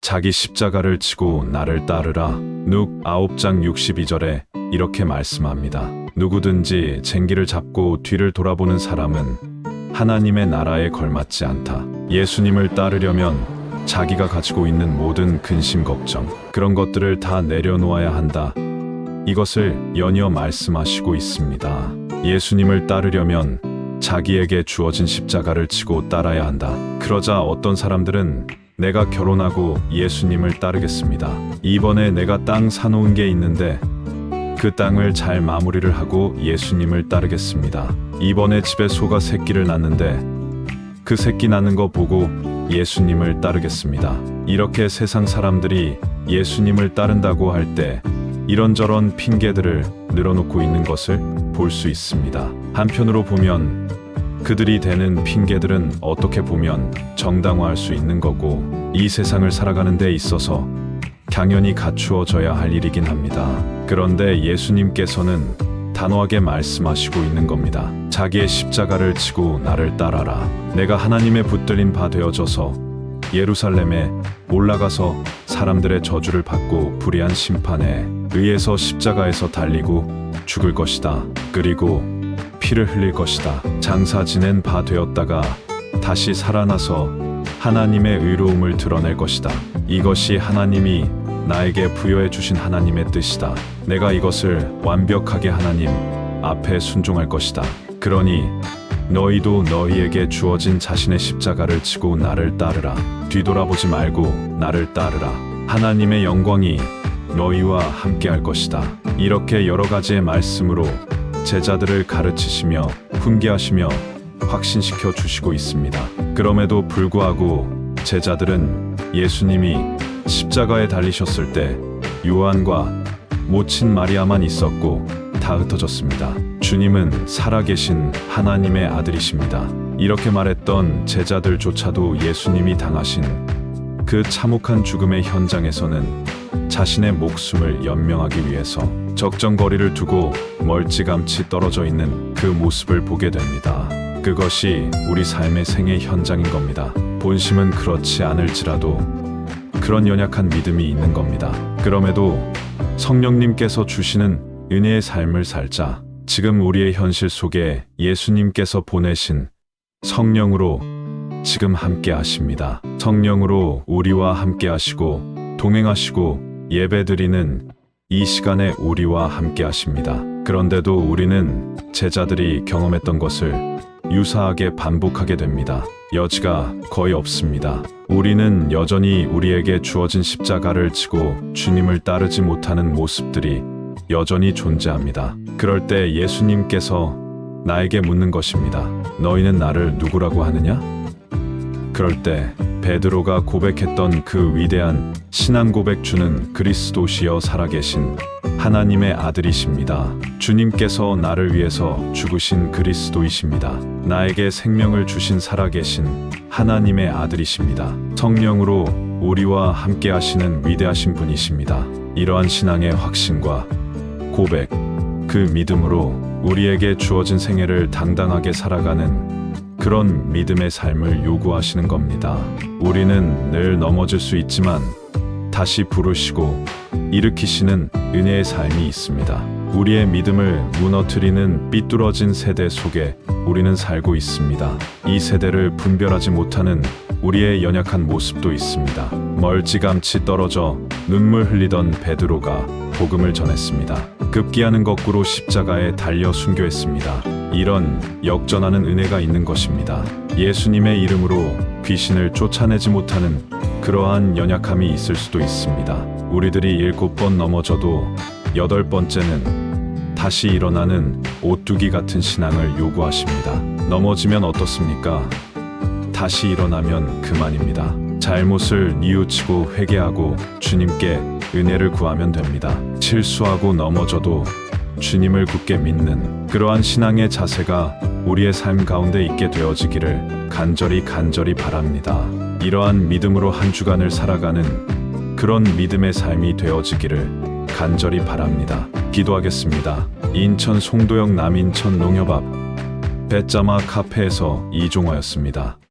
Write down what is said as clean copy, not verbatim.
자기 십자가를 지고 나를 따르라. 룩 9장 62절에 이렇게 말씀합니다. 누구든지 쟁기를 잡고 뒤를 돌아보는 사람은 하나님의 나라에 걸맞지 않다. 예수님을 따르려면 자기가 가지고 있는 모든 근심 걱정, 그런 것들을 다 내려놓아야 한다. 이것을 연이어 말씀하시고 있습니다. 예수님을 따르려면 자기에게 주어진 십자가를 지고 따라야 한다. 그러자 어떤 사람들은 내가 결혼하고 예수님을 따르겠습니다. 이번에 내가 땅 사놓은 게 있는데 그 땅을 잘 마무리를 하고 예수님을 따르겠습니다. 이번에 집에 소가 새끼를 낳는데 그 새끼 낳는 거 보고 예수님을 따르겠습니다. 이렇게 세상 사람들이 예수님을 따른다고 할 때 이런저런 핑계들을 늘어놓고 있는 것을 볼 수 있습니다. 한편으로 보면 그들이 대는 핑계들은 어떻게 보면 정당화할 수 있는 거고 이 세상을 살아가는 데 있어서 당연히 갖추어져야 할 일이긴 합니다. 그런데 예수님께서는 단호하게 말씀하시고 있는 겁니다. 자기의 십자가를 지고 나를 따라라. 내가 하나님의 붙들린 바 되어져서 예루살렘에 올라가서 사람들의 저주를 받고 불의한 심판에 의해서 십자가에서 달리고 죽을 것이다. 그리고 피를 흘릴 것이다. 장사 지낸 바 되었다가 다시 살아나서 하나님의 의로움을 드러낼 것이다. 이것이 하나님이 나에게 부여해 주신 하나님의 뜻이다. 내가 이것을 완벽하게 하나님 앞에 순종할 것이다. 그러니 너희도 너희에게 주어진 자신의 십자가를 지고 나를 따르라. 뒤돌아보지 말고 나를 따르라. 하나님의 영광이 너희와 함께할 것이다. 이렇게 여러 가지의 말씀으로 제자들을 가르치시며 훈계하시며 확신시켜 주시고 있습니다. 그럼에도 불구하고 제자들은 예수님이 십자가에 달리셨을 때 요한과 모친 마리아만 있었고 다 흩어졌습니다. 주님은 살아계신 하나님의 아들이십니다. 이렇게 말했던 제자들조차도 예수님이 당하신 그 참혹한 죽음의 현장에서는 자신의 목숨을 연명하기 위해서 적정거리를 두고 멀찌감치 떨어져 있는 그 모습을 보게 됩니다. 그것이 우리 삶의 생애 현장인 겁니다. 본심은 그렇지 않을지라도 그런 연약한 믿음이 있는 겁니다. 그럼에도 성령님께서 주시는 은혜의 삶을 살자 지금 우리의 현실 속에 예수님께서 보내신 성령으로 지금 함께 하십니다. 성령으로 우리와 함께 하시고 동행하시고 예배드리는 이 시간에 우리와 함께 하십니다. 그런데도 우리는 제자들이 경험했던 것을 유사하게 반복하게 됩니다. 여지가 거의 없습니다. 우리는 여전히 우리에게 주어진 십자가를 지고 주님을 따르지 못하는 모습들이 여전히 존재합니다. 그럴 때 예수님께서 나에게 묻는 것입니다. 너희는 나를 누구라고 하느냐? 그럴 때 베드로가 고백했던 그 위대한 신앙 고백, 주는 그리스도시여 살아계신 하나님의 아들이십니다. 주님께서 나를 위해서 죽으신 그리스도이십니다. 나에게 생명을 주신 살아계신 하나님의 아들이십니다. 성령으로 우리와 함께 하시는 위대하신 분이십니다. 이러한 신앙의 확신과 고백, 그 믿음으로 우리에게 주어진 생애를 당당하게 살아가는 그런 믿음의 삶을 요구하시는 겁니다. 우리는 늘 넘어질 수 있지만 다시 부르시고 일으키시는 은혜의 삶이 있습니다. 우리의 믿음을 무너뜨리는 삐뚤어진 세대 속에 우리는 살고 있습니다. 이 세대를 분별하지 못하는 우리의 연약한 모습도 있습니다. 멀찌감치 떨어져 눈물 흘리던 베드로가 복음을 전했습니다. 급기야는 거꾸로 십자가에 달려 순교했습니다. 이런 역전하는 은혜가 있는 것입니다. 예수님의 이름으로 귀신을 쫓아내지 못하는 그러한 연약함이 있을 수도 있습니다. 우리들이 7번 넘어져도 8번째는 다시 일어나는 오뚜기 같은 신앙을 요구하십니다. 넘어지면 어떻습니까? 다시 일어나면 그만입니다. 잘못을 뉘우치고 회개하고 주님께 은혜를 구하면 됩니다. 실수하고 넘어져도 주님을 굳게 믿는 그러한 신앙의 자세가 우리의 삶 가운데 있게 되어지기를 간절히 바랍니다. 이러한 믿음으로 한 주간을 살아가는 그런 믿음의 삶이 되어지기를 간절히 바랍니다. 기도하겠습니다. 인천 송도역 남인천 농협 앞 배짜마 카페에서 이종화였습니다.